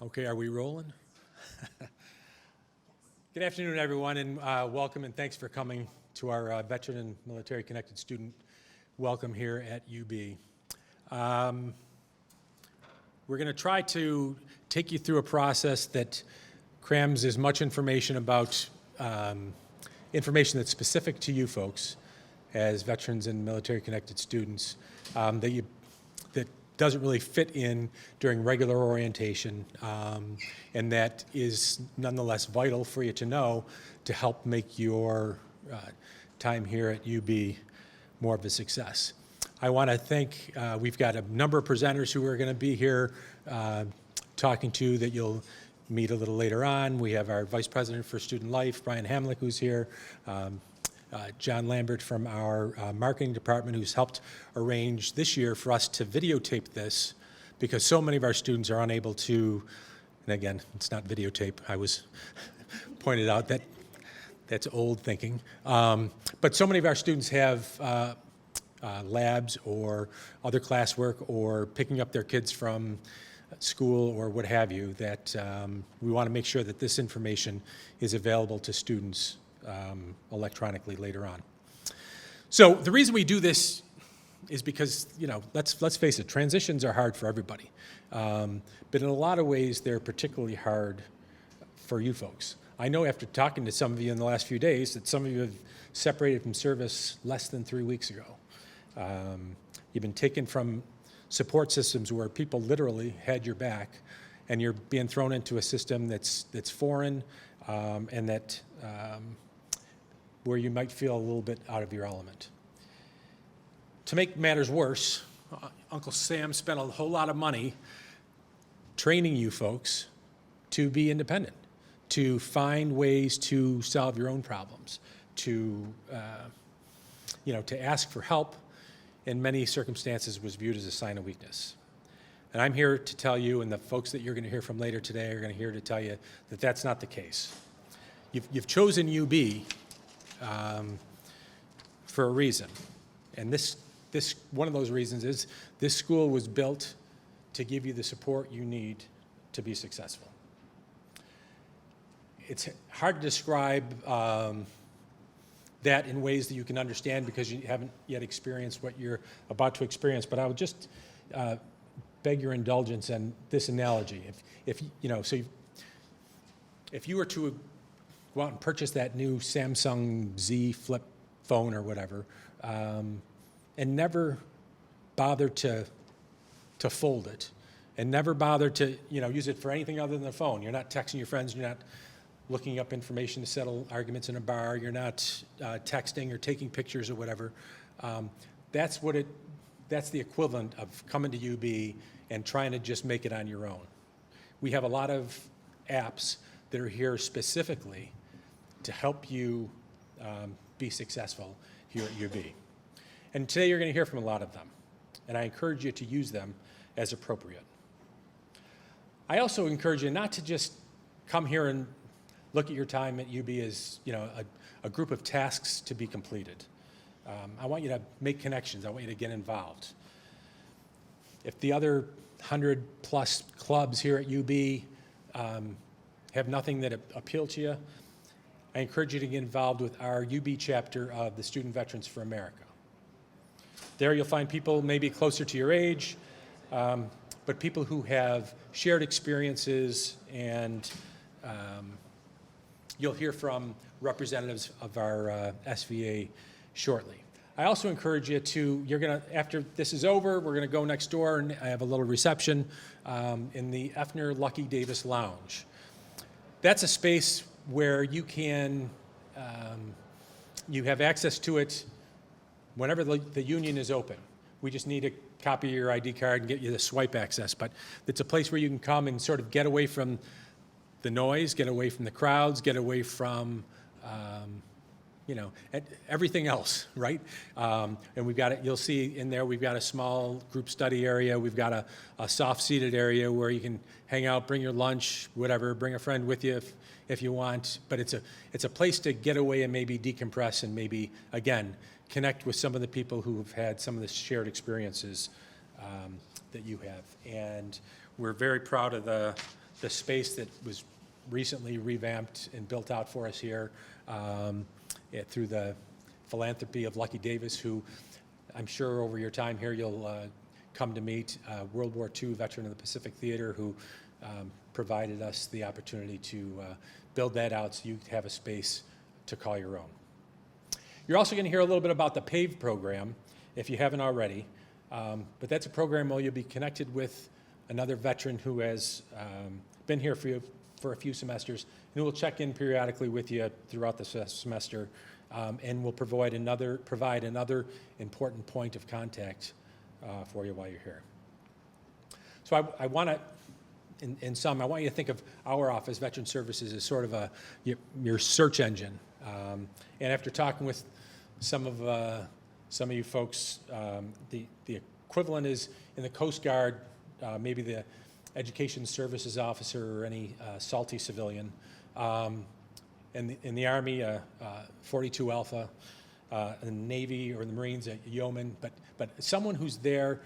Okay, are we rolling? Good afternoon, everyone, and welcome and thanks for coming to our Veteran and Military Connected Student Welcome here at UB. We're going to try to take you through a process that crams as much information about information that's specific to you folks as veterans and military connected students that doesn't really fit in during regular orientation, and that is nonetheless vital for you to know to help make your time here at UB more of a success. I want to thank, we've got a number of presenters who are going to be here talking to you that you'll meet a little later on. We have our Vice President for Student Life, Brian Hamlick, who's here. John Lambert from our marketing department, who's helped arrange this year for us to videotape this because so many of our students are unable to, and again, it's not videotape, I was pointed out that that's old thinking, but so many of our students have labs or other classwork or picking up their kids from school or what have you that we want to make sure that this information is available to students electronically later on. So the reason we do this is because, you know, let's face it, transitions are hard for everybody. But in a lot of ways, they're particularly hard for you folks. I know after talking to some of you in the last few days that some of you have separated from service less than 3 weeks ago. You've been taken from support systems where people literally had your back, and you're being thrown into a system that's foreign and that where you might feel a little bit out of your element. To make matters worse, Uncle Sam spent a whole lot of money training you folks to be independent, to find ways to solve your own problems, to to ask for help in many circumstances was viewed as a sign of weakness. And I'm here to tell you, and the folks that you're going to hear from later today are going to hear to tell you that that's not the case. You've chosen UB for a reason, and this one of those reasons is this school was built to give you the support you need to be successful. It's hard to describe that in ways that you can understand because you haven't yet experienced what you're about to experience, but I would just beg your indulgence on this analogy. If you were to go out and purchase that new Samsung Z Flip phone or whatever, and never bother to fold it, and never bother to use it for anything other than the phone. You're not texting your friends. You're not looking up information to settle arguments in a bar. You're not texting or taking pictures or whatever. That's the equivalent of coming to UB and trying to just make it on your own. We have a lot of apps that are here specifically to help you be successful here at UB. And today you're going to hear from a lot of them, and I encourage you to use them as appropriate. I also encourage you not to just come here and look at your time at UB as a group of tasks to be completed. I want you to make connections. I want you to get involved. If the other 100+ clubs here at UB have nothing that appeal to you, I encourage you to get involved with our UB chapter of the Student Veterans for America. There you'll find people maybe closer to your age, but people who have shared experiences, and you'll hear from representatives of our SVA shortly. I also encourage you to, after this is over, we're going to go next door and I have a little reception in the Effner Lucky Davis Lounge. That's a space where you can, you have access to it whenever the union is open. We just need a copy of your ID card and get you the swipe access, but it's a place where you can come and sort of get away from the noise, get away from the crowds, get away from everything else, right? And we've got it. You'll see in there we've got a small group study area. We've got a soft-seated area where you can hang out, bring your lunch, whatever. Bring a friend with you if you want. But it's a place to get away and maybe decompress and maybe again connect with some of the people who have had some of the shared experiences that you have. And we're very proud of the the space that was recently revamped and built out for us here through the philanthropy of Lucky Davis, who I'm sure over your time here you'll come to meet, World War II veteran of the Pacific Theater, who provided us the opportunity to build that out so you have a space to call your own. You're also going to hear a little bit about the PAVE program, if you haven't already. But that's a program where you'll be connected with another veteran who has been here for a few semesters, and who will check in periodically with you throughout the semester, and will provide another important point of contact for you while you're here. So I want to, in sum, I want you to think of our office, Veteran Services, as sort of your search engine. And after talking with some of you folks, the equivalent is in the Coast Guard, maybe the Education Services Officer or any salty civilian. In the Army, 42 Alpha, in the Navy or the Marines, a yeoman, but someone who's there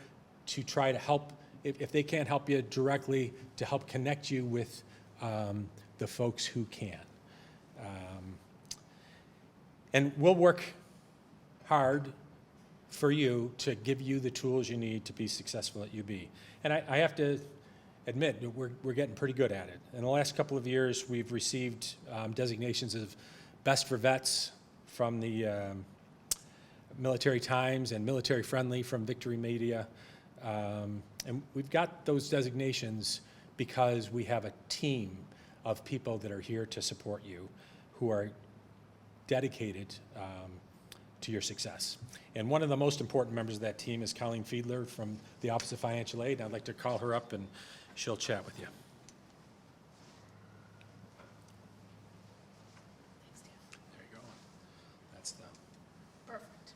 to try to help, if they can't help you directly, to help connect you with the folks who can. And we'll work hard for you to give you the tools you need to be successful at UB. And I have to admit, we're getting pretty good at it. In the last couple of years, we've received designations of Best for Vets from the Military Times and Military Friendly from Victory Media. And we've got those designations because we have a team of people that are here to support you, who are dedicated to your success. And one of the most important members of that team is Colleen Fiedler from the Office of Financial Aid. I'd like to call her up and she'll chat with you. There you go. That's the... Perfect.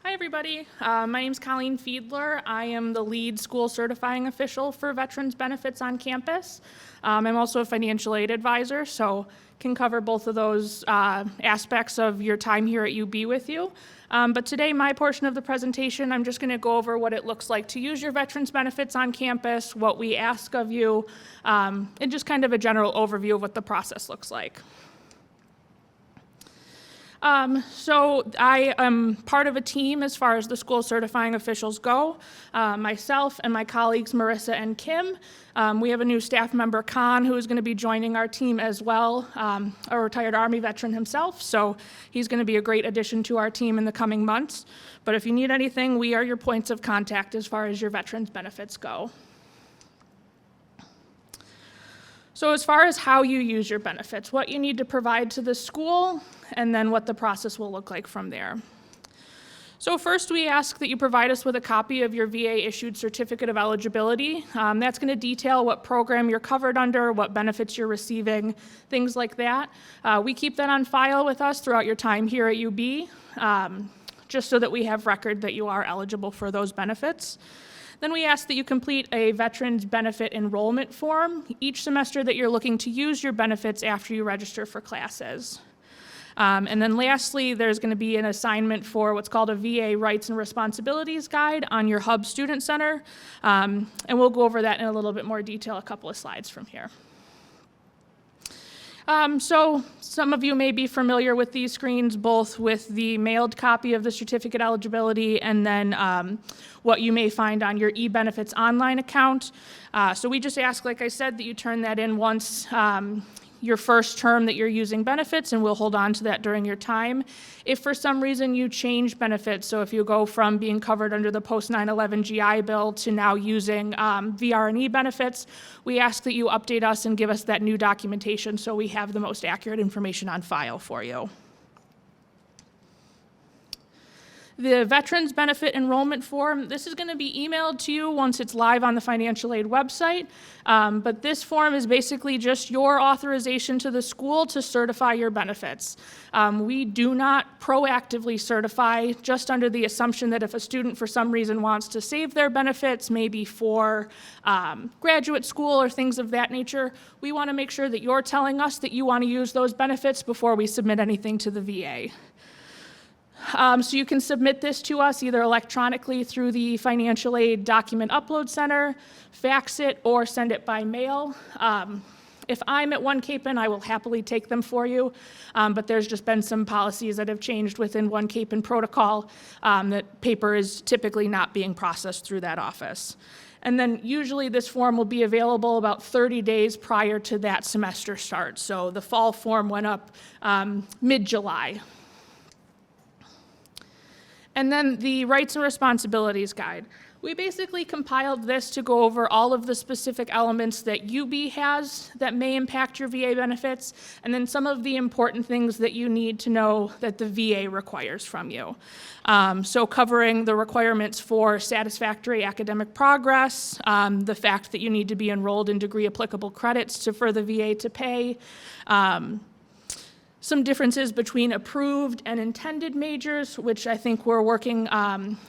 Hi, everybody. My name's Colleen Fiedler. I am the lead school certifying official for Veterans Benefits on campus. I'm also a financial aid advisor, so can cover both of those aspects of your time here at UB with you. But today, my portion of the presentation, I'm just going to go over what it looks like to use your veterans benefits on campus, what we ask of you, and just kind of a general overview of what the process looks like. So I am part of a team as far as the school certifying officials go. Myself and my colleagues, Marissa and Kim. We have a new staff member, Khan, who is going to be joining our team as well, a retired Army veteran himself. So he's going to be a great addition to our team in the coming months. But if you need anything, we are your points of contact as far as your veterans benefits go. So as far as how you use your benefits, what you need to provide to the school, and then what the process will look like from there. So first, we ask that you provide us with a copy of your VA-issued certificate of eligibility. That's going to detail what program you're covered under, what benefits you're receiving, things like that. We keep that on file with us throughout your time here at UB, just so that we have record that you are eligible for those benefits. Then we ask that you complete a veterans benefit enrollment form each semester that you're looking to use your benefits after you register for classes. And then lastly, there's going to be an assignment for what's called a VA Rights and Responsibilities Guide on your Hub Student Center. And we'll go over that in a little bit more detail a couple of slides from here. So some of you may be familiar with these screens, both with the mailed copy of the certificate eligibility and then what you may find on your eBenefits online account. So we just ask, like I said, that you turn that in once your first term that you're using benefits, and we'll hold on to that during your time. If for some reason you change benefits, so if you go from being covered under the post 9/11 GI Bill to now using VR&E benefits, we ask that you update us and give us that new documentation so we have the most accurate information on file for you. The Veterans Benefit Enrollment Form, this is going to be emailed to you once it's live on the financial aid website, but this form is basically just your authorization to the school to certify your benefits. We do not proactively certify, just under the assumption that if a student for some reason wants to save their benefits, maybe for graduate school or things of that nature, we want to make sure that you're telling us that you want to use those benefits before we submit anything to the VA. So you can submit this to us either electronically through the Financial Aid Document Upload Center, fax it, or send it by mail. If I'm at One Capen, I will happily take them for you, but there's just been some policies that have changed within One Capen protocol that paper is typically not being processed through that office. And then usually this form will be available about 30 days prior to that semester start. So the fall form went up mid-July. And then the Rights and Responsibilities Guide. We basically compiled this to go over all of the specific elements that UB has that may impact your VA benefits, and then some of the important things that you need to know that the VA requires from you. So covering the requirements for satisfactory academic progress, the fact that you need to be enrolled in degree applicable credits for the VA to pay, some differences between approved and intended majors, which I think we're working on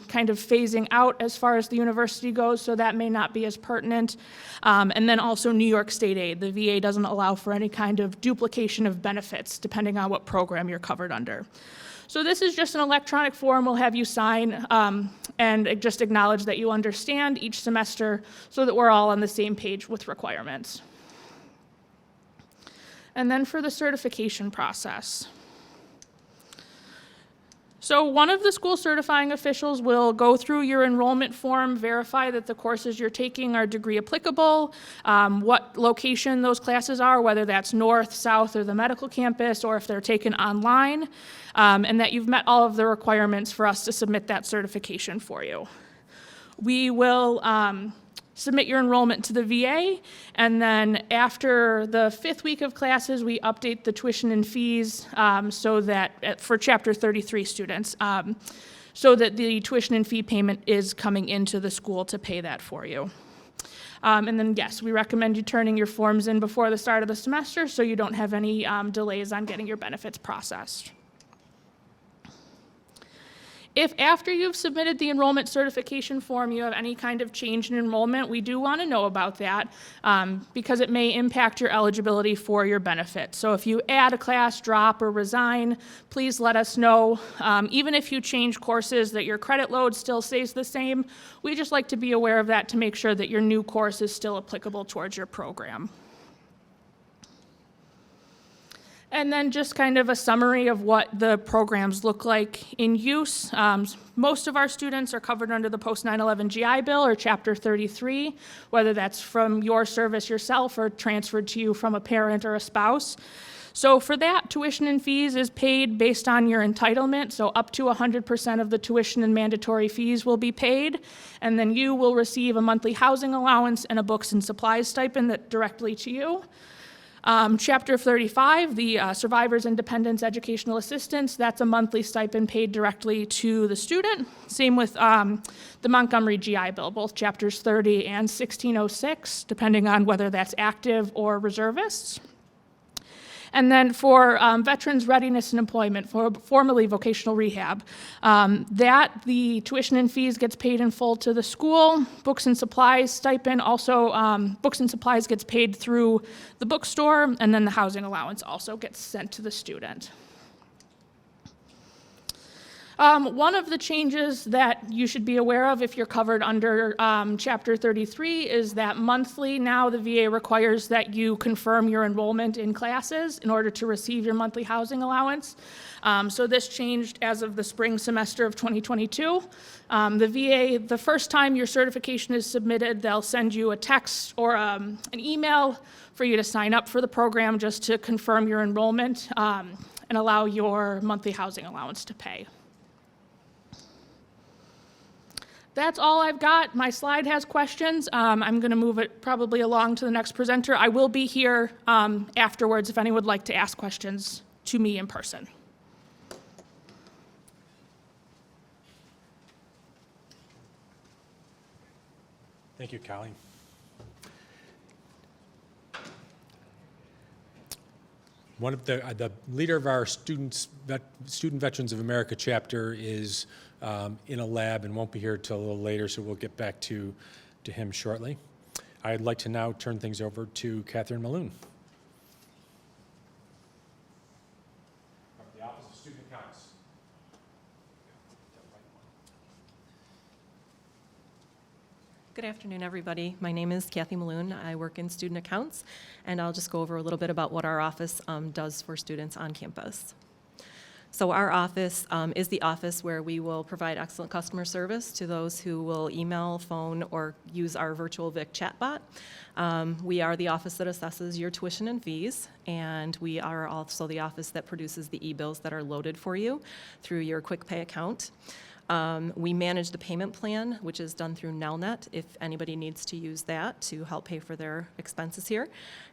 kind of phasing out as far as the university goes, so that may not be as pertinent. And then also New York State aid. The VA doesn't allow for any kind of duplication of benefits depending on what program you're covered under. So this is just an electronic form we'll have you sign and just acknowledge that you understand each semester so that we're all on the same page with requirements. And then for the certification process. So one of the school certifying officials will go through your enrollment form, verify that the courses you're taking are degree applicable, what location those classes are, whether that's north, south, or the medical campus, or if they're taken online, and that you've met all of the requirements for us to submit that certification for you. We will submit your enrollment to the VA, and then after the 5th week of classes, we update the tuition and fees so that, for Chapter 33 students, so that the tuition and fee payment is coming into the school to pay that for you. And then, yes, we recommend you turning your forms in before the start of the semester so you don't have any delays on getting your benefits processed. If after you've submitted the enrollment certification form you have any kind of change in enrollment, we do want to know about that because it may impact your eligibility for your benefit. So if you add a class, drop, or resign, please let us know. Even if you change courses, that your credit load still stays the same, we just like to be aware of that to make sure that your new course is still applicable towards your program. And then just kind of a summary of what the programs look like in use. Most of our students are covered under the post 9/11 GI Bill or Chapter 33, whether that's from your service yourself or transferred to you from a parent or a spouse. So for that, tuition and fees is paid based on your entitlement, so up to 100% of the tuition and mandatory fees will be paid, and then you will receive a monthly housing allowance and a books and supplies stipend that directly to you. Chapter 35, the Survivors and Dependents Educational Assistance, that's a monthly stipend paid directly to the student. Same with the Montgomery GI Bill, both Chapters 30 and 1606, depending on whether that's active or reservists. And then for Veterans Readiness and Employment, formerly vocational rehab, that the tuition and fees gets paid in full to the school. Books and supplies stipend also, books and supplies gets paid through the bookstore, and then the housing allowance also gets sent to the student. One of the changes that you should be aware of if you're covered under Chapter 33 is that monthly now the VA requires that you confirm your enrollment in classes in order to receive your monthly housing allowance. So this changed as of the spring semester of 2022. The VA, the first time your certification is submitted, they'll send you a text or an email for you to sign up for the program just to confirm your enrollment and allow your monthly housing allowance to pay. That's all I've got. My slide has questions. I'm going to move it probably along to the next presenter. I will be here afterwards if anyone would like to ask questions to me in person. Thank you, Colleen. One of the leader of our Student Veterans of America chapter is in a lab and won't be here till a little later, so we'll get back to him shortly. I'd like to now turn things over to Catherine Malone. From the Office of Student Accounts. Good afternoon, everybody. My name is Kathy Maloon. I work in student accounts, and I'll just go over a little bit about what our office does for students on campus. So our office is the office where we will provide excellent customer service to those who will email, phone, or use our virtual Vic chatbot. We are the office that assesses your tuition and fees, and we are also the office that produces the e-bills that are loaded for you through your QuickPay account. We manage the payment plan, which is done through Nelnet, if anybody needs to use that to help pay for their expenses here.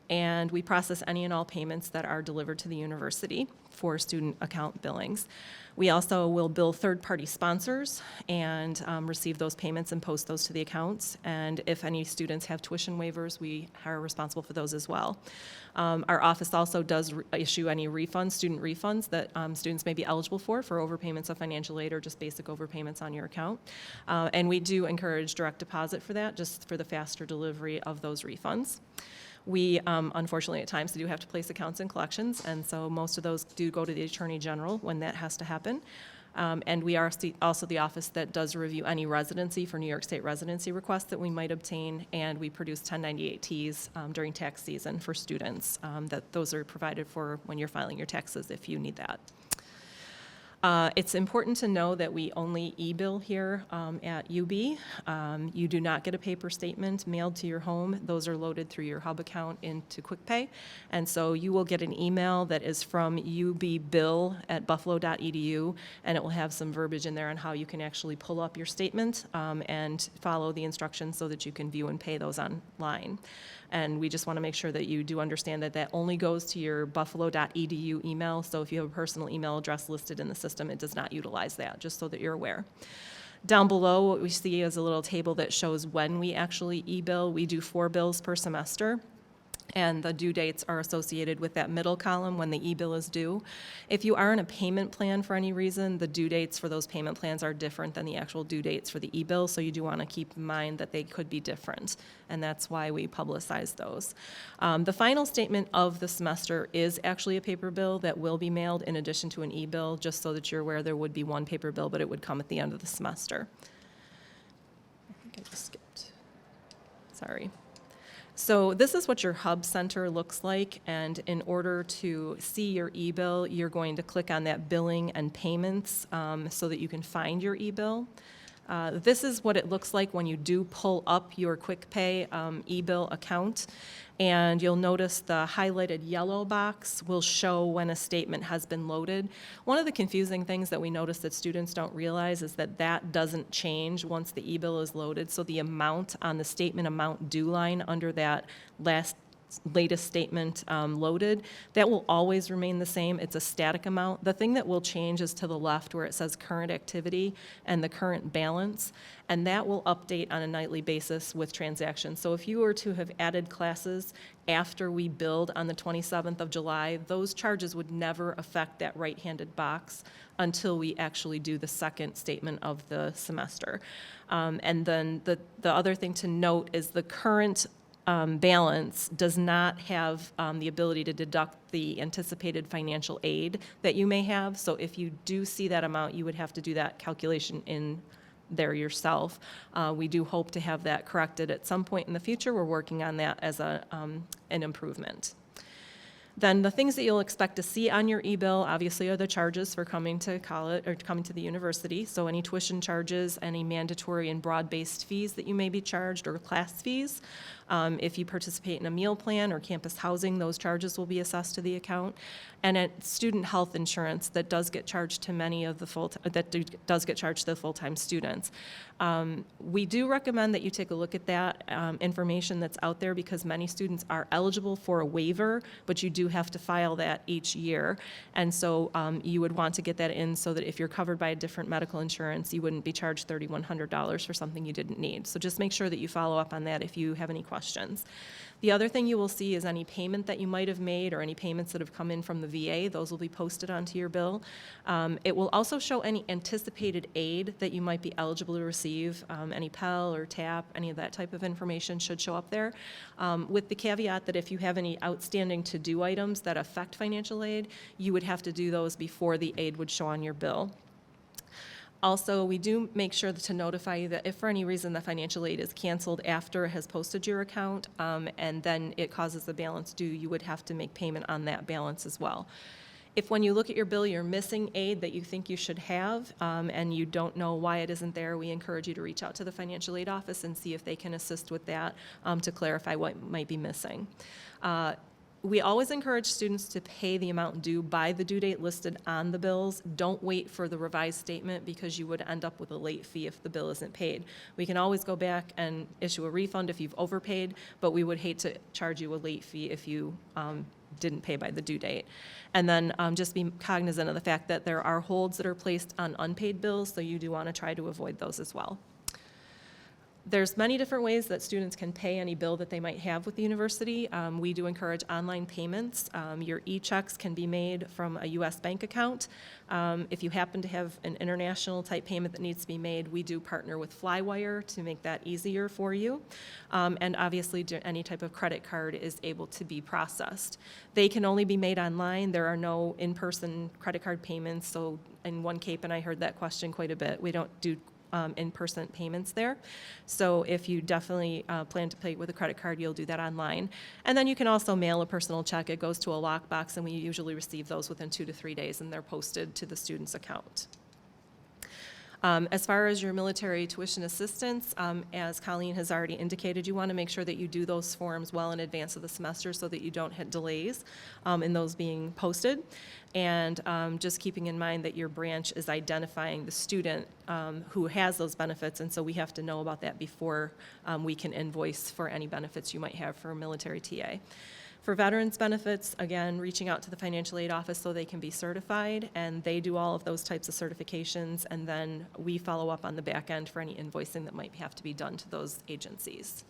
And we process any and all payments that are delivered to the university for student account billings. We also will bill third-party sponsors and receive those payments and post those to the accounts. And if any students have tuition waivers, we are responsible for those as well. Our office also does issue any refunds, student refunds that students may be eligible for overpayments of financial aid or just basic overpayments on your account. And we do encourage direct deposit for that, just for the faster delivery of those refunds. We, unfortunately, at times do have to place accounts in collections, and so most of those do go to the Attorney General when that has to happen. And we are also the office that does review any residency for New York State residency requests that we might obtain, and we produce 1098-Ts during tax season for students. Those are provided for when you're filing your taxes if you need that. It's important to know that we only e-bill here at UB. You do not get a paper statement mailed to your home. Those are loaded through your hub account into QuickPay. And so you will get an email that is from ubbill@buffalo.edu, and it will have some verbiage in there on how you can actually pull up your statement and follow the instructions so that you can view and pay those online. And we just want to make sure that you do understand that that only goes to your buffalo.edu email. So if you have a personal email address listed in the system, it does not utilize that, just so that you're aware. Down below, what we see is a little table that shows when we actually e-bill. We do 4 bills per semester, and the due dates are associated with that middle column when the e-bill is due. If you are in a payment plan for any reason, the due dates for those payment plans are different than the actual due dates for the e-bill, so you do want to keep in mind that they could be different, and that's why we publicize those. The final statement of the semester is actually a paper bill that will be mailed in addition to an e-bill, just so that you're aware there would be one paper bill, but it would come at the end of the semester. I think I just skipped. Sorry. So this is what your hub center looks like, and in order to see your e-bill, you're going to click on that billing and payments so that you can find your e-bill. This is what it looks like when you do pull up your QuickPay e-bill account, and you'll notice the highlighted yellow box will show when a statement has been loaded. One of the confusing things that we notice that students don't realize is that that doesn't change once the e-bill is loaded, so the amount on the statement amount due line under that latest statement loaded, that will always remain the same. It's a static amount. The thing that will change is to the left where it says current activity and the current balance, and that will update on a nightly basis with transactions. So if you were to have added classes after we billed on the 27th of July, those charges would never affect that right-handed box until we actually do the second statement of the semester. And then the other thing to note is the current balance does not have the ability to deduct the anticipated financial aid that you may have. So if you do see that amount, you would have to do that calculation in there yourself. We do hope to have that corrected at some point in the future. We're working on that as an improvement. Then the things that you'll expect to see on your e-bill obviously are the charges for coming to college or coming to the university. So any tuition charges, any mandatory and broad-based fees that you may be charged, or class fees. If you participate in a meal plan or campus housing, those charges will be assessed to the account. And at student health insurance that does get charged to many of the full-time students. We do recommend that you take a look at that information that's out there, because many students are eligible for a waiver, but you do have to file that each year. And so you would want to get that in so that if you're covered by a different medical insurance, you wouldn't be charged $3,100 for something you didn't need. So just make sure that you follow up on that if you have any questions. The other thing you will see is any payment that you might have made or any payments that have come in from the VA. Those will be posted onto your bill. It will also show any anticipated aid that you might be eligible to receive. Any Pell or TAP, any of that type of information should show up there, with the caveat that if you have any outstanding to-do items that affect financial aid, you would have to do those before the aid would show on your bill. Also, we do make sure to notify you that if for any reason the financial aid is canceled after it has posted your account, and then it causes the balance due, you would have to make payment on that balance as well. If when you look at your bill, you're missing aid that you think you should have, and you don't know why it isn't there, we encourage you to reach out to the financial aid office and see if they can assist with that to clarify what might be missing. We always encourage students to pay the amount due by the due date listed on the bills. Don't wait for the revised statement because you would end up with a late fee if the bill isn't paid. We can always go back and issue a refund if you've overpaid, but we would hate to charge you a late fee if you didn't pay by the due date. And then just be cognizant of the fact that there are holds that are placed on unpaid bills, so you do want to try to avoid those as well. There's many different ways that students can pay any bill that they might have with the university. We do encourage online payments. Your e-checks can be made from a U.S. bank account. If you happen to have an international type payment that needs to be made, we do partner with Flywire to make that easier for you. And obviously, any type of credit card is able to be processed. They can only be made online. There are no in-person credit card payments. So in One Cape, and I heard that question quite a bit, we don't do in-person payments there. So if you definitely plan to pay with a credit card, you'll do that online. And then you can also mail a personal check. It goes to a lockbox, and we usually receive those within 2 to 3 days, and they're posted to the student's account. As far as your military tuition assistance, as Colleen has already indicated, you want to make sure that you do those forms well in advance of the semester so that you don't hit delays in those being posted. And just keeping in mind that your branch is identifying the student who has those benefits, and so we have to know about that before we can invoice for any benefits you might have for a military TA. For veterans benefits, again, reaching out to the financial aid office so they can be certified, and they do all of those types of certifications, and then we follow up on the back end for any invoicing that might have to be done to those agencies.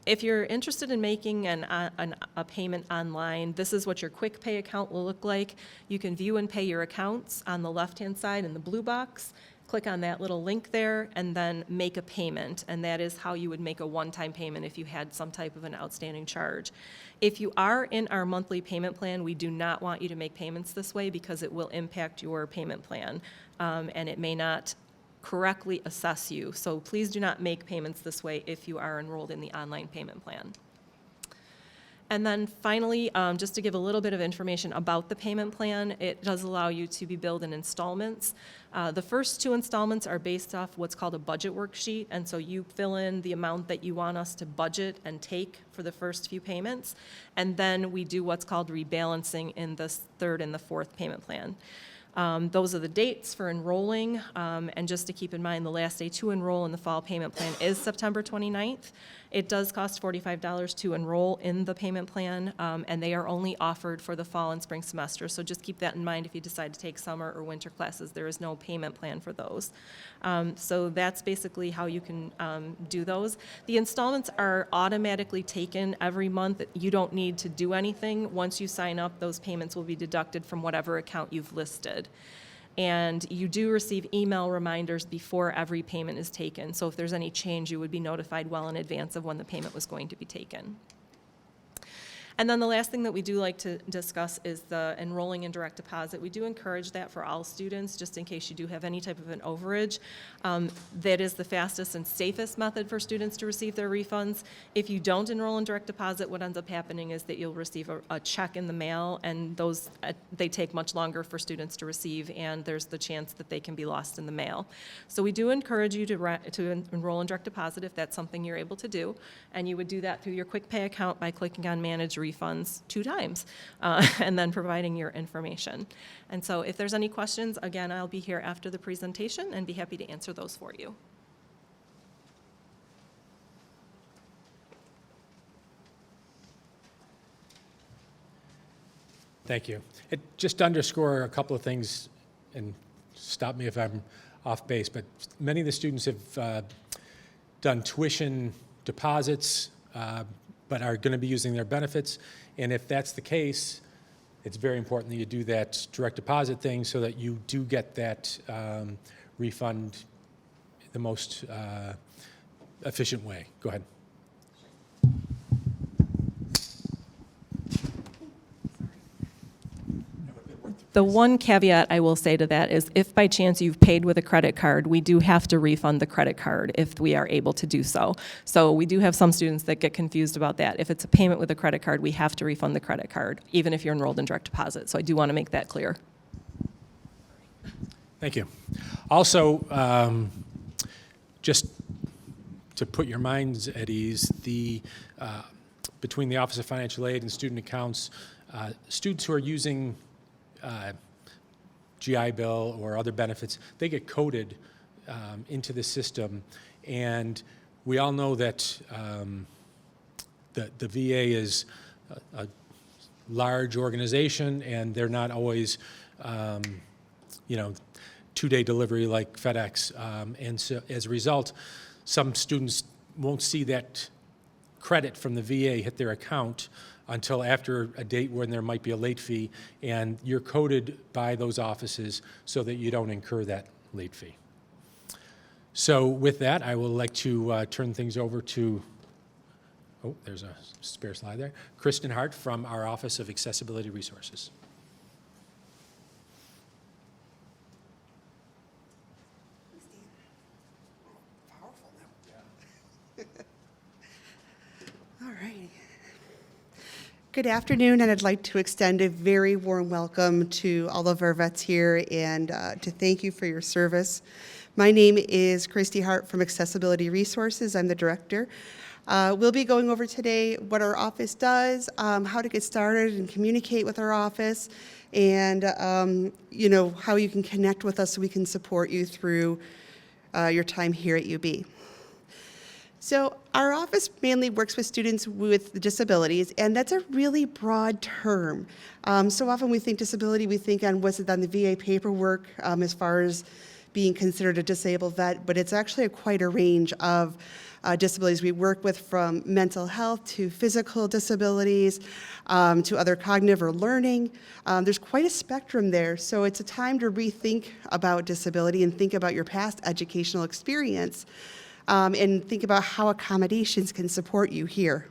If you're interested in making a payment online, this is what your quick pay account will look like. You can view and pay your accounts on the left-hand side in the blue box. Click on that little link there and then make a payment, and that is how you would make a one-time payment if you had some type of an outstanding charge. If you are in our monthly payment plan, we do not want you to make payments this way because it will impact your payment plan, and it may not correctly assess you. So please do not make payments this way if you are enrolled in the online payment plan. And then finally, just to give a little bit of information about the payment plan, it does allow you to be billed in installments. The first 2 installments are based off what's called a budget worksheet, and so you fill in the amount that you want us to budget and take for the first few payments, and then we do what's called rebalancing in the 3rd and the 4th payment plan. Those are the dates for enrolling, and just to keep in mind, the last day to enroll in the fall payment plan is September 29th. It does cost $45 to enroll in the payment plan, and they are only offered for the fall and spring semester, so just keep that in mind if you decide to take summer or winter classes. There is no payment plan for those. So that's basically how you can do those. The installments are automatically taken every month. You don't need to do anything. Once you sign up, those payments will be deducted from whatever account you've listed. And you do receive email reminders before every payment is taken. So if there's any change, you would be notified well in advance of when the payment was going to be taken. And then the last thing that we do like to discuss is the enrolling in direct deposit. We do encourage that for all students, just in case you do have any type of an overage. That is the fastest and safest method for students to receive their refunds. If you don't enroll in direct deposit, what ends up happening is that you'll receive a check in the mail, and those they take much longer for students to receive, and there's the chance that they can be lost in the mail. So we do encourage you to enroll in direct deposit if that's something you're able to do, and you would do that through your quick pay account by clicking on Manage Refunds 2 times, and then providing your information. And so if there's any questions, again, I'll be here after the presentation and be happy to answer those for you. Thank you. Just to underscore a couple of things, and stop me if I'm off base, but many of the students have done tuition deposits, but are going to be using their benefits. And if that's the case, it's very important that you do that direct deposit thing so that you do get that refund the most efficient way. Go ahead. The one caveat I will say to that is if by chance you've paid with a credit card, we do have to refund the credit card if we are able to do so. So we do have some students that get confused about that. If it's a payment with a credit card, we have to refund the credit card, even if you're enrolled in direct deposit. So I do want to make that clear. Thank you. Also, just to put your minds at ease, between the Office of Financial Aid and student accounts, students who are using GI Bill or other benefits, they get coded into the system. And we all know that the VA is a large organization, and they're not always, two-day delivery like FedEx. And so as a result, some students won't see that credit from the VA hit their account until after a date when there might be a late fee, and you're coded by those offices so that you don't incur that late fee. So with that, I would like to turn things over to, oh, there's a spare slide there, Kristen Hart from our Office of Accessibility Resources. All right. Good afternoon, and I'd like to extend a very warm welcome to all of our vets here and to thank you for your service. My name is Christy Hart from Accessibility Resources. I'm the director. We'll be going over today what our office does, how to get started and communicate with our office, and how you can connect with us so we can support you through your time here at UB. So our office mainly works with students with disabilities, and that's a really broad term. So often we think disability, we think on what's it on the VA paperwork as far as being considered a disabled vet, but it's actually quite a range of disabilities we work with, from mental health to physical disabilities to other cognitive or learning. There's quite a spectrum there, so it's a time to rethink about disability and think about your past educational experience. And think about how accommodations can support you here.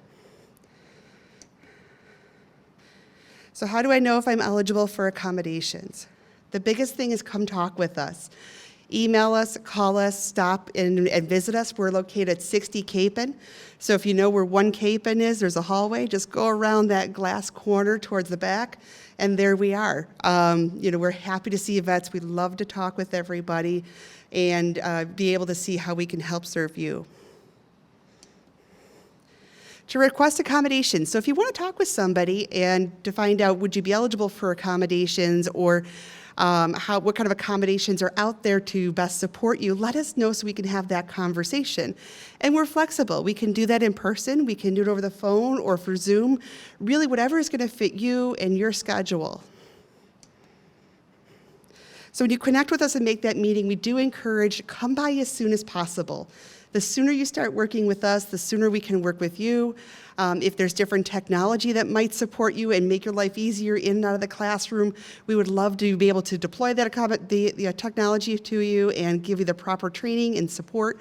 So how do I know if I'm eligible for accommodations? The biggest thing is come talk with us. Email us, call us, stop and visit us. We're located at 60 Capon. So if you know where 1 Capon is, there's a hallway. Just go around that glass corner towards the back, and there we are. We're happy to see vets. We love to talk with everybody and be able to see how we can help serve you. To request accommodations. So if you want to talk with somebody and to find out would you be eligible for accommodations, or what kind of accommodations are out there to best support you, let us know so we can have that conversation. And we're flexible. We can do that in person, we can do it over the phone or for Zoom, really whatever is going to fit you and your schedule. So when you connect with us and make that meeting, we do encourage, come by as soon as possible. The sooner you start working with us, the sooner we can work with you. If there's different technology that might support you and make your life easier in and out of the classroom, we would love to be able to deploy that the technology to you and give you the proper training and support.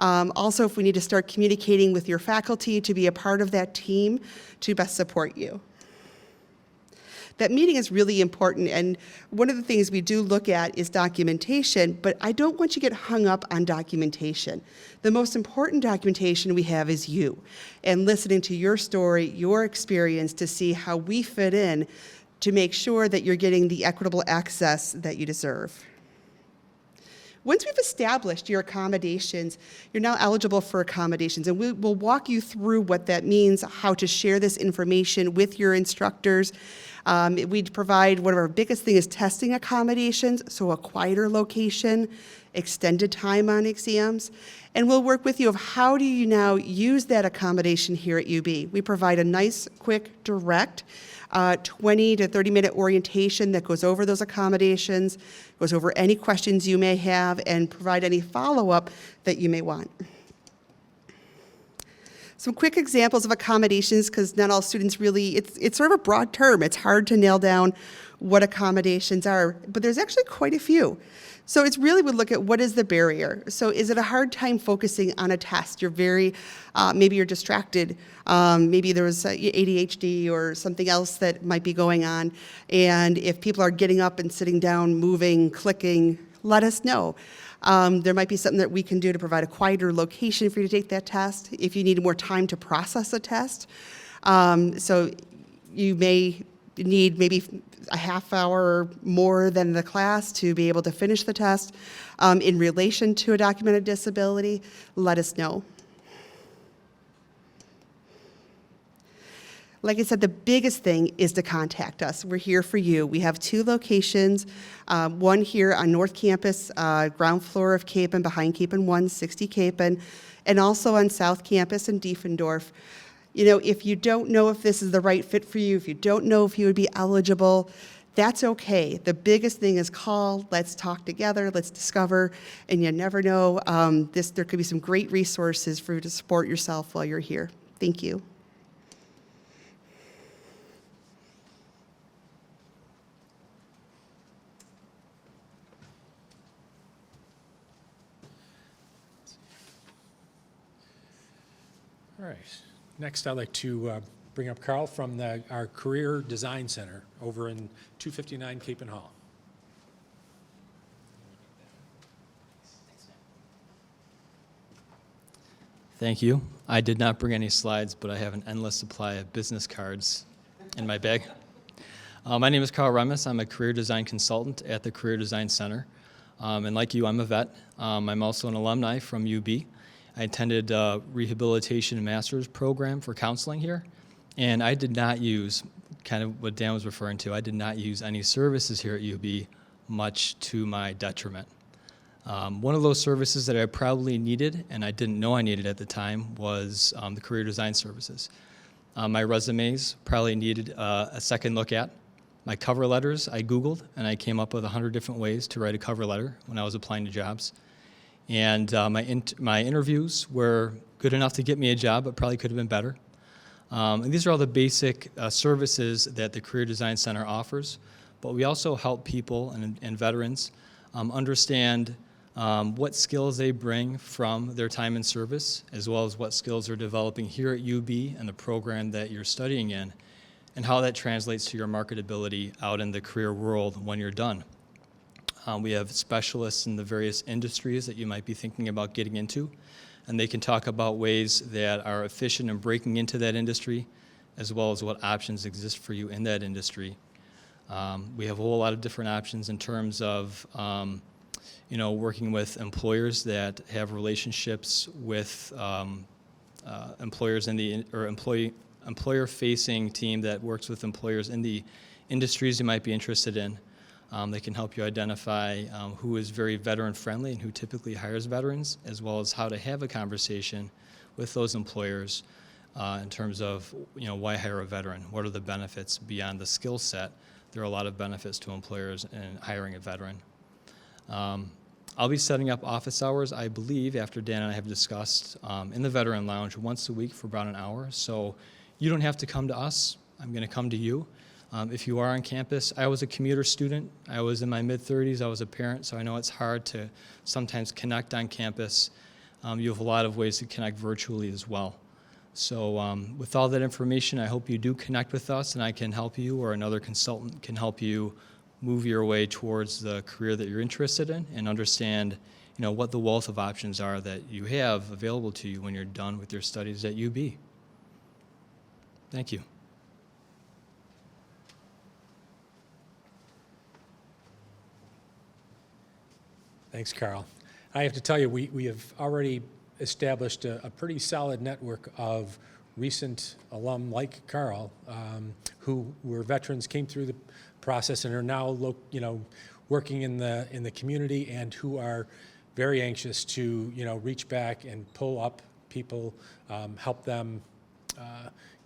Also, if we need to start communicating with your faculty to be a part of that team to best support you. That meeting is really important, and one of the things we do look at is documentation, but I don't want you to get hung up on documentation. The most important documentation we have is you, and listening to your story, your experience, to see how we fit in to make sure that you're getting the equitable access that you deserve. Once we've established your accommodations, you're now eligible for accommodations, and we will walk you through what that means, how to share this information with your instructors. We provide, one of our biggest things is testing accommodations, so a quieter location, extended time on exams, and we'll work with you of how do you now use that accommodation here at UB. We provide a nice, quick, direct 20 to 30-minute orientation that goes over those accommodations, goes over any questions you may have, and provide any follow-up that you may want. Some quick examples of accommodations, because not all students really, it's sort of a broad term. It's hard to nail down what accommodations are, but there's actually quite a few. So it's really would look at what is the barrier. So is it a hard time focusing on a test? You're very, maybe you're distracted. Maybe there was ADHD or something else that might be going on. And if people are getting up and sitting down, moving, clicking, let us know. There might be something that we can do to provide a quieter location for you to take that test if you need more time to process a test. So you may need maybe a half hour more than the class to be able to finish the test. In relation to a documented disability, let us know. Like I said, the biggest thing is to contact us. We're here for you. We have 2 locations, one here on North Campus, ground floor of Capen, behind Capen 160 Capen, and also on South Campus in Diefendorf. You know, if you don't know if this is the right fit for you, if you don't know if you would be eligible, that's okay. The biggest thing is call, let's talk together, let's discover, and you never know, there could be some great resources for you to support yourself while you're here. Thank you. All right. Next, I'd like to bring up Carl from our Career Design Center over in 259 Capen Hall. Thank you. I did not bring any slides, but I have an endless supply of business cards in my bag. My name is Carl Remis. I'm a career design consultant at the Career Design Center. And like you, I'm a vet. I'm also an alumni from UB. I attended a rehabilitation master's program for counseling here, and I did not use, kind of what Dan was referring to, I did not use any services here at UB, much to my detriment. One of those services that I probably needed, and I didn't know I needed at the time, was the career design services. My resumes probably needed a second look at. My cover letters, I Googled, and I came up with 100 different ways to write a cover letter when I was applying to jobs. And my interviews were good enough to get me a job, but probably could have been better. And these are all the basic services that the Career Design Center offers. But we also help people and veterans understand what skills they bring from their time in service, as well as what skills they're developing here at UB and the program that you're studying in, and how that translates to your marketability out in the career world when you're done. We have specialists in the various industries that you might be thinking about getting into, and they can talk about ways that are efficient in breaking into that industry, as well as what options exist for you in that industry. We have a whole lot of different options in terms of working with employers that have relationships with employers in the employer-facing team that works with employers in the industries you might be interested in. They can help you identify who is very veteran-friendly and who typically hires veterans, as well as how to have a conversation with those employers in terms of, why hire a veteran? What are the benefits beyond the skill set? There are a lot of benefits to employers in hiring a veteran. I'll be setting up office hours, I believe, after Dan and I have discussed, in the Veteran Lounge once a week for about an hour. So you don't have to come to us. I'm going to come to you. If you are on campus, I was a commuter student. I was in my mid-30s. I was a parent, so I know it's hard to sometimes connect on campus. You have a lot of ways to connect virtually as well. So with all that information, I hope you do connect with us, and I can help you, or another consultant can help you move your way towards the career that you're interested in, and understand, what the wealth of options are that you have available to you when you're done with your studies at UB. Thank you. Thanks, Carl. I have to tell you, we have already established a pretty solid network of recent alum like Carl, who were veterans, came through the process, and are now working in the community, and who are very anxious to reach back and pull up people, help them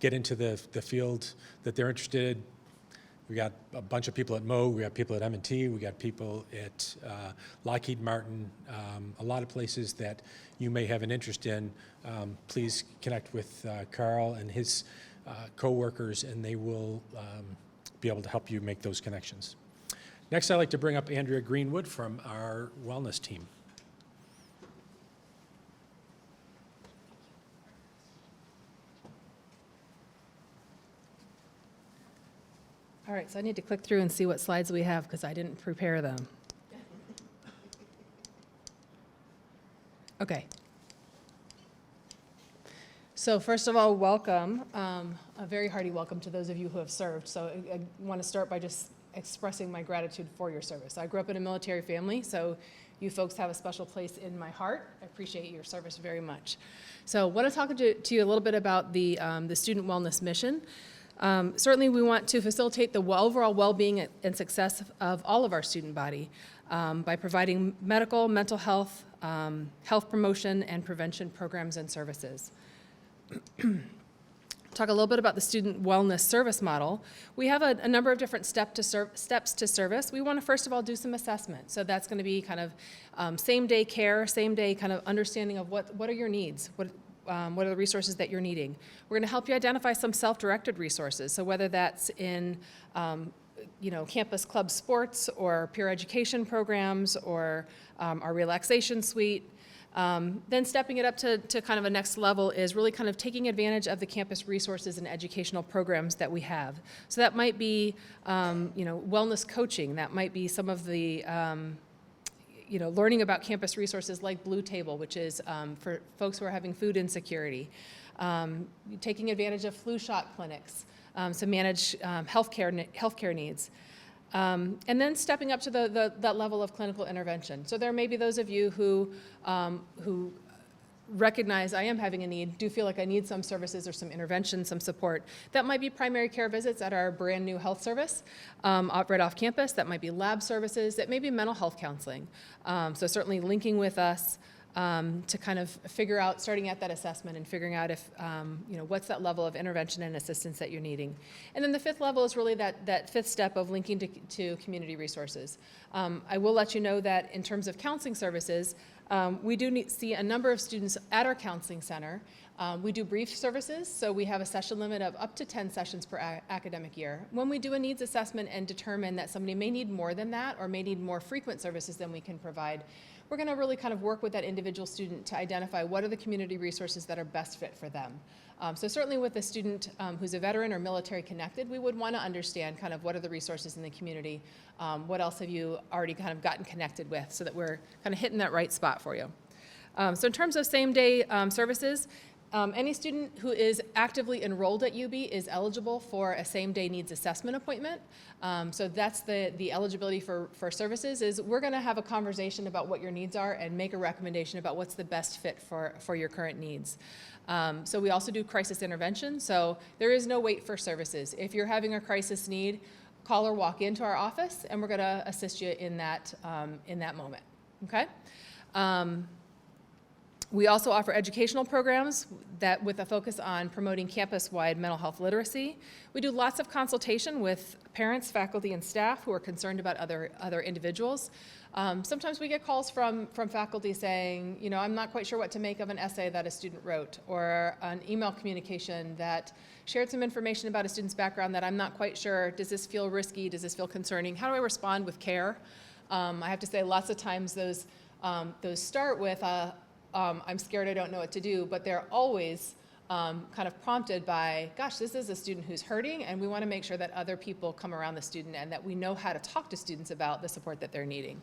get into the field that they're interested We got a bunch of people at Moe, we got people at M&T, we got people at Lockheed Martin, a lot of places that you may have an interest in. Please connect with Carl and his co-workers, and they will be able to help you make those connections. Next, I'd like to bring up Andrea Greenwood from our wellness team. All right, so I need to click through and see what slides we have because I didn't prepare them. Okay. So first of all, welcome, a very hearty welcome to those of you who have served. So I want to start by just expressing my gratitude for your service. I grew up in a military family, so you folks have a special place in my heart. I appreciate your service very much. So I want to talk to you a little bit about the student wellness mission. Certainly, we want to facilitate the overall well-being and success of all of our student body by providing medical, mental health, health promotion, and prevention programs and services. Talk a little bit about the student wellness service model. We have a number of different steps to service. We want to first of all do some assessment. So that's going to be kind of same-day care, same-day kind of understanding of what are your needs, what are the resources that you're needing. We're going to help you identify some self-directed resources. So whether that's in campus club sports or peer education programs or our relaxation suite. Then stepping it up to kind of a next level is really kind of taking advantage of the campus resources and educational programs that we have. So that might be, wellness coaching. That might be some of the, learning about campus resources like Blue Table, which is for folks who are having food insecurity. Taking advantage of flu shot clinics to manage healthcare needs. And then stepping up to that level of clinical intervention. So there may be those of you who recognize I am having a need, do feel like I need some services or some intervention, some support. That might be primary care visits at our brand new health service right off campus. That might be lab services. That may be mental health counseling. So certainly linking with us to kind of figure out, starting at that assessment and figuring out if, what's that level of intervention and assistance that you're needing. And then the fifth level is really that fifth step of linking to community resources. I will let you know that in terms of counseling services, we do see a number of students at our counseling center. We do brief services, so we have a session limit of up to 10 sessions per academic year. When we do a needs assessment and determine that somebody may need more than that or may need more frequent services than we can provide, we're going to really kind of work with that individual student to identify what are the community resources that are best fit for them. So certainly with a student who's a veteran or military connected, we would want to understand kind of what are the resources in the community, what else have you already kind of gotten connected with so that we're kind of hitting that right spot for you. So in terms of same-day services, any student who is actively enrolled at UB is eligible for a same-day needs assessment appointment. So that's the eligibility for services is we're going to have a conversation about what your needs are and make a recommendation about what's the best fit for your current needs. So we also do crisis intervention. So there is no wait for services. If you're having a crisis need, call or walk into our office, and we're going to assist you in that moment. Okay. We also offer educational programs that with a focus on promoting campus-wide mental health literacy. We do lots of consultation with parents, faculty, and staff who are concerned about other individuals. Sometimes we get calls from faculty saying, I'm not quite sure what to make of an essay that a student wrote or an email communication that shared some information about a student's background that I'm not quite sure. Does this feel risky? Does this feel concerning? How do I respond with care? I have to say lots of times those start with I'm scared, I don't know what to do, but they're always kind of prompted by, gosh, this is a student who's hurting, and we want to make sure that other people come around the student and that we know how to talk to students about the support that they're needing.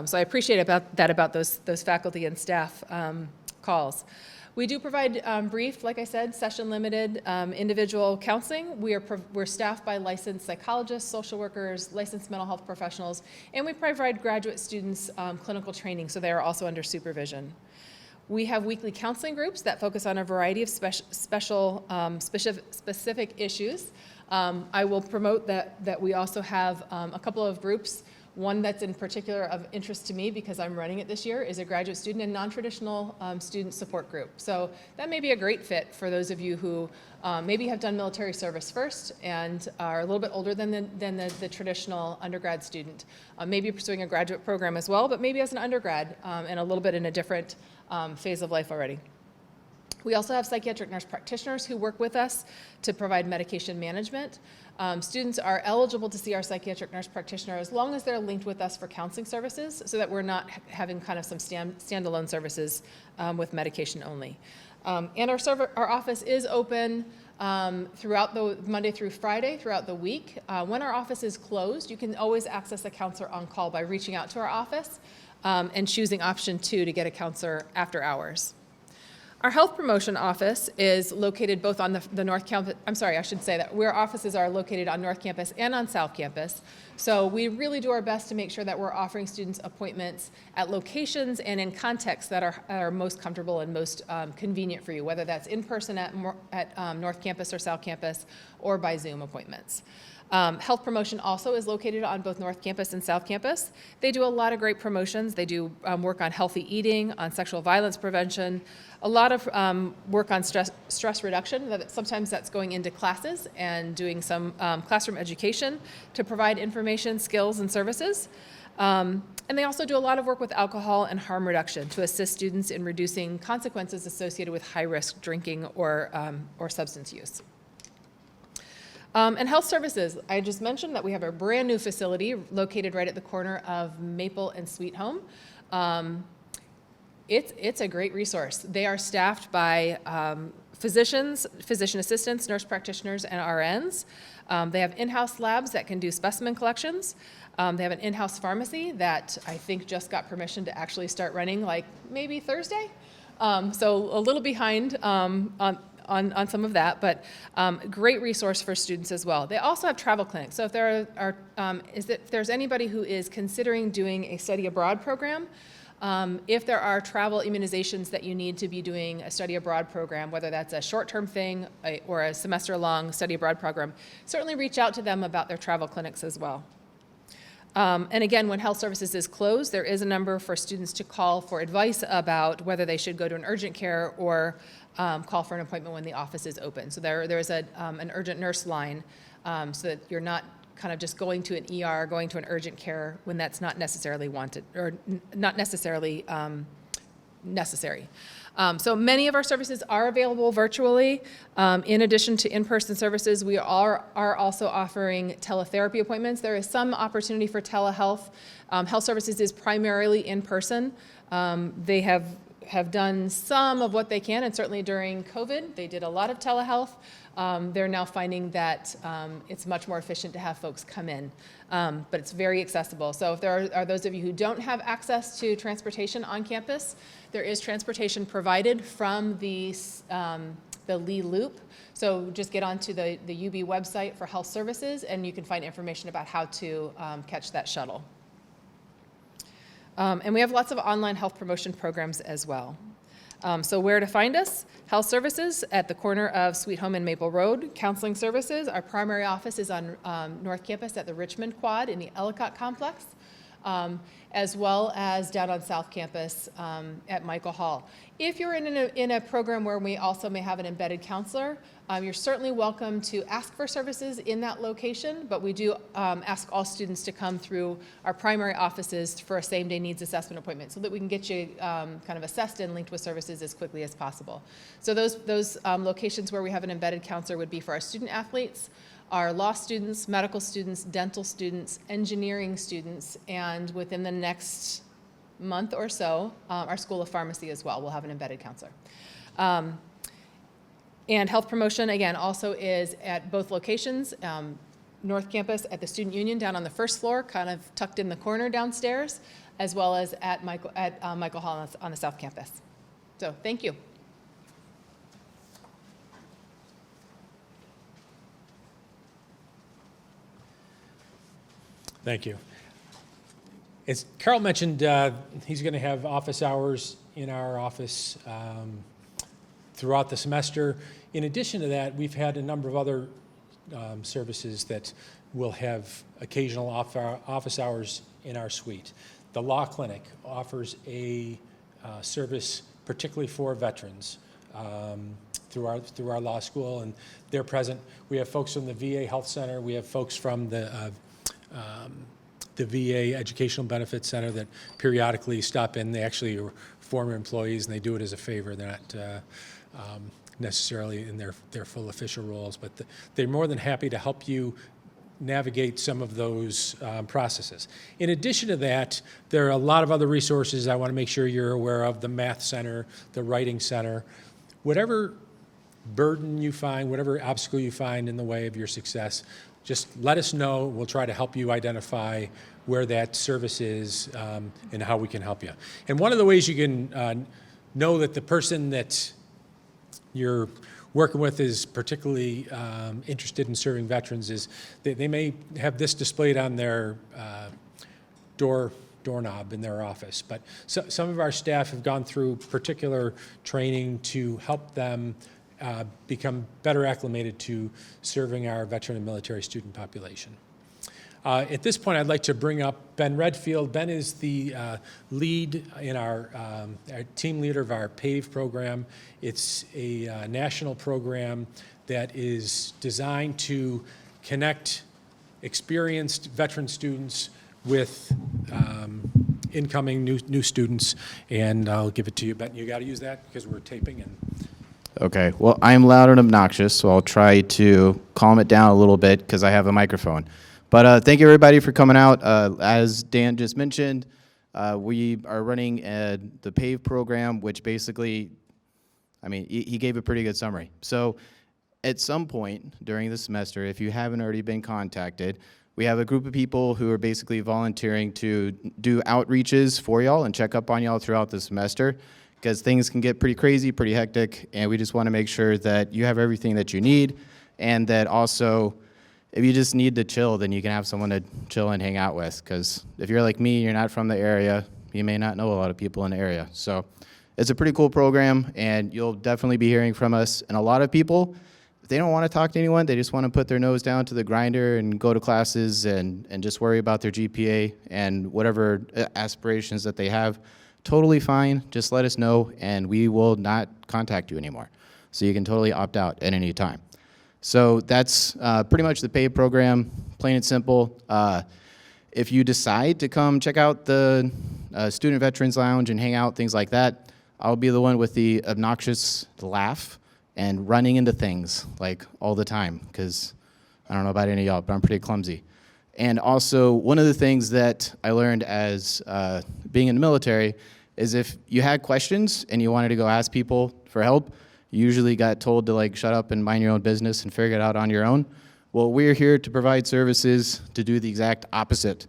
So I appreciate about those faculty and staff calls. We do provide brief, like I said, session-limited individual counseling. We're staffed by licensed psychologists, social workers, licensed mental health professionals, and we provide graduate students clinical training, so they are also under supervision. We have weekly counseling groups that focus on a variety of specific issues. I will promote that we also have a couple of groups One that's in particular of interest to me because I'm running it this year is a graduate student and non-traditional student support group. So that may be a great fit for those of you who maybe have done military service first and are a little bit older than the traditional undergrad student. Maybe pursuing a graduate program as well, but maybe as an undergrad and a little bit in a different phase of life already. We also have psychiatric nurse practitioners who work with us to provide medication management. Students are eligible to see our psychiatric nurse practitioner as long as they're linked with us for counseling services so that we're not having kind of some standalone services with medication only. And our office is open throughout the Monday through Friday throughout the week. When our office is closed, you can always access a counselor on call by reaching out to our office and choosing option 2 to get a counselor after hours. Our health promotion office is located both on the North Campus, I'm sorry, I should say that our offices are located on North Campus and on South Campus. So we really do our best to make sure that we're offering students appointments at locations and in contexts that are most comfortable and most convenient for you, whether that's in person at North Campus or South Campus or by Zoom appointments. Health promotion also is located on both North Campus and South Campus. They do a lot of great promotions. They do work on healthy eating, on sexual violence prevention, a lot of work on stress reduction. Sometimes that's going into classes and doing some classroom education to provide information, skills, and services. And they also do a lot of work with alcohol and harm reduction to assist students in reducing consequences associated with high-risk drinking or substance use. And health services, I just mentioned that we have a brand new facility located right at the corner of Maple and Sweet Home. It's a great resource. They are staffed by physicians, physician assistants, nurse practitioners, and RNs. They have in-house labs that can do specimen collections. They have an in-house pharmacy that I think just got permission to actually start running like maybe Thursday. So a little behind on some of that, but great resource for students as well. They also have travel clinics. So if there's anybody who is considering doing a study abroad program, if there are travel immunizations that you need to be doing a study abroad program, whether that's a short-term thing or a semester-long study abroad program, certainly reach out to them about their travel clinics as well. And again, when health services is closed, there is a number for students to call for advice about whether they should go to an urgent care or call for an appointment when the office is open. So there is an urgent nurse line so that you're not kind of just going to an ER, going to an urgent care when that's not necessarily wanted or not necessarily necessary. So many of our services are available virtually. In addition to in-person services, we are also offering teletherapy appointments. There is some opportunity for telehealth. Health services is primarily in person. They have done some of what they can, and certainly during COVID, they did a lot of telehealth. They're now finding that it's much more efficient to have folks come in, but it's very accessible. So if there are those of you who don't have access to transportation on campus, there is transportation provided from the Lee Loop. So just get onto the UB website for health services, and you can find information about how to catch that shuttle. And we have lots of online health promotion programs as well. So where to find us? Health services at the corner of Sweet Home and Maple Road. Counseling services, our primary office is on North Campus at the Richmond Quad in the Ellicott Complex, as well as down on South Campus at Michael Hall. If you're in a program where we also may have an embedded counselor, you're certainly welcome to ask for services in that location, but we do ask all students to come through our primary offices for a same-day needs assessment appointment so that we can get you kind of assessed and linked with services as quickly as possible. So those locations where we have an embedded counselor would be for our student athletes, our law students, medical students, dental students, engineering students, and within the next month or so, our School of Pharmacy as well will have an embedded counselor. And health promotion, again, also is at both locations. North Campus at the Student Union down on the first floor, kind of tucked in the corner downstairs, as well as at Michael Hall on the South Campus. So thank you. Thank you. As Carol mentioned, he's going to have office hours in our office throughout the semester. In addition to that, we've had a number of other services that will have occasional office hours in our suite. The Law Clinic offers a service particularly for veterans through our law school, and they're present. We have folks from the VA Health Center. We have folks from the VA Educational Benefits Center that periodically stop in. They actually are former employees, and they do it as a favor. They're not necessarily in their full official roles, but they're more than happy to help you navigate some of those processes. In addition to that, there are a lot of other resources I want to make sure you're aware of: the Math Center, the Writing Center. Whatever burden you find, whatever obstacle you find in the way of your success, just let us know. We'll try to help you identify where that service is and how we can help you. And one of the ways you can know that the person that you're working with is particularly interested in serving veterans is they may have this displayed on their doorknob in their office. But some of our staff have gone through particular training to help them become better acclimated to serving our veteran and military student population. At this point, I'd like to bring up Ben Redfield. Ben is the lead in our team leader of our PAVE program. It's a national program that is designed to connect experienced veteran students with incoming new students. And I'll give it to you, Ben. You got to use that because we're taping. And Okay, well, I'm loud and obnoxious, so I'll try to calm it down a little bit because I have a microphone. But thank you, everybody, for coming out. As Dan just mentioned, we are running the PAVE program, which basically, I mean, he gave a pretty good summary. So at some point during the semester, if you haven't already been contacted, we have a group of people who are basically volunteering to do outreaches for y'all and check up on y'all throughout the semester, because things can get pretty crazy, pretty hectic, and we just want to make sure that you have everything that you need, and that also, if you just need to chill, then you can have someone to chill and hang out with, because if you're like me, you're not from the area, you may not know a lot of people in the area. So it's a pretty cool program, and you'll definitely be hearing from us. And a lot of people, if they don't want to talk to anyone, they just want to put their nose down to the grinder and go to classes and just worry about their GPA and whatever aspirations that they have. Totally fine. Just let us know, and we will not contact you anymore. So you can totally opt out at any time. So that's pretty much the PAVE program, plain and simple. If you decide to come check out the Student Veterans Lounge and hang out, things like that, I'll be the one with the obnoxious laugh and running into things like all the time, because I don't know about any of y'all, but I'm pretty clumsy. And also, one of the things that I learned as being in the military is if you had questions and you wanted to go ask people for help, you usually got told to like shut up and mind your own business and figure it out on your own. Well, we're here to provide services to do the exact opposite.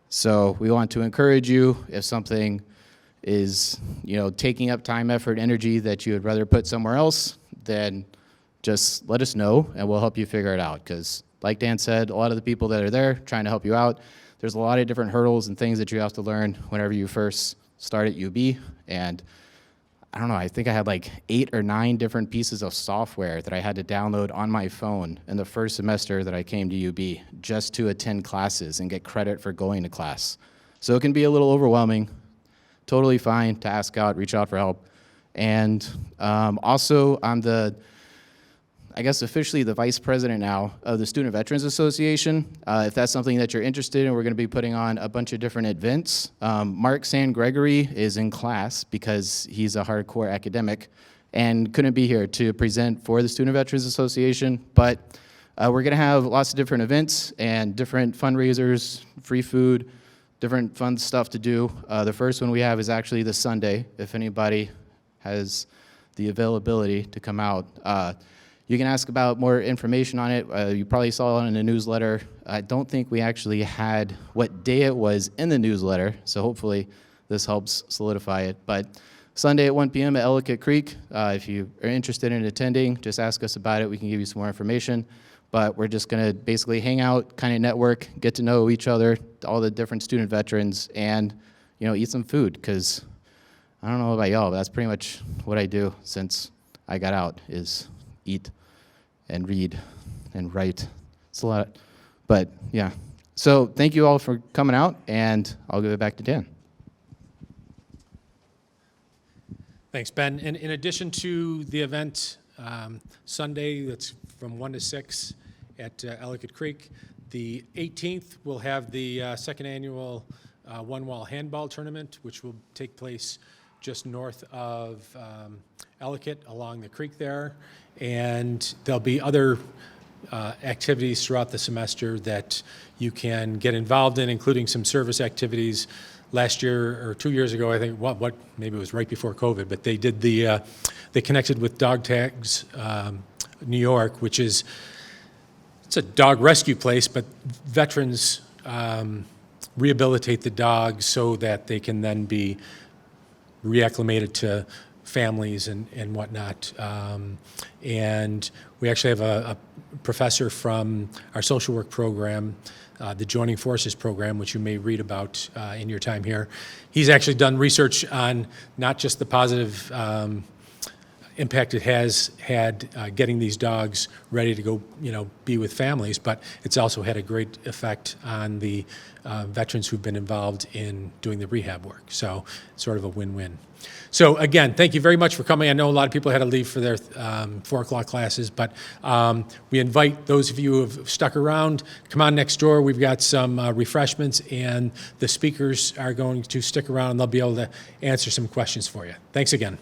So we want to encourage you, if something is, taking up time, effort, energy that you would rather put somewhere else, then just let us know and we'll help you figure it out. Because like Dan said, a lot of the people that are there trying to help you out, there's a lot of different hurdles and things that you have to learn whenever you first start at UB. And I don't know, I think I had like 8 or 9 different pieces of software that I had to download on my phone in the first semester that I came to UB just to attend classes and get credit for going to class. So it can be a little overwhelming. Totally fine to ask out, reach out for help. And also, I'm officially the vice president now of the Student Veterans Association. If that's something that you're interested in, we're going to be putting on a bunch of different events. Mark San Gregory is in class because he's a hardcore academic and couldn't be here to present for the Student Veterans Association. But we're going to have lots of different events and different fundraisers, free food, different fun stuff to do. The first one we have is actually this Sunday, if anybody has the availability to come out. You can ask about more information on it. You probably saw it in the newsletter. I don't think we actually had what day it was in the newsletter, so hopefully this helps solidify it. But Sunday at 1 p.m. at Ellicott Creek, if you are interested in attending, just ask us about it. We can give you some more information. But we're just going to basically hang out, kind of network, get to know each other, all the different student veterans, and eat some food, because I don't know about y'all, but that's pretty much what I do since I got out, is eat and read and write. It's a lot, but yeah. So thank you all for coming out, and I'll give it back to Dan. Thanks, Ben. And in addition to the event Sunday, that's from 1 to 6 at Ellicott Creek, the 18th, we'll have the second annual one-wall handball tournament, which will take place just north of Ellicott along the creek there. And there'll be other activities throughout the semester that you can get involved in, including some service activities. Last year or 2 years ago, I think, what maybe it was right before COVID, but they did they connected with Dog Tags New York, which is, it's a dog rescue place, but veterans rehabilitate the dogs so that they can then be reacclimated to families and whatnot. And we actually have a professor from our social work program, the Joining Forces program, which you may read about in your time here. He's actually done research on not just the positive impact it has had getting these dogs ready to go, be with families, but it's also had a great effect on the veterans who've been involved in doing the rehab work. So sort of a win-win. So again, thank you very much for coming. I know a lot of people had to leave for their 4 o'clock classes, but we invite those of you who have stuck around, come on next door. We've got some refreshments, and the speakers are going to stick around, and they'll be able to answer some questions for you. Thanks again.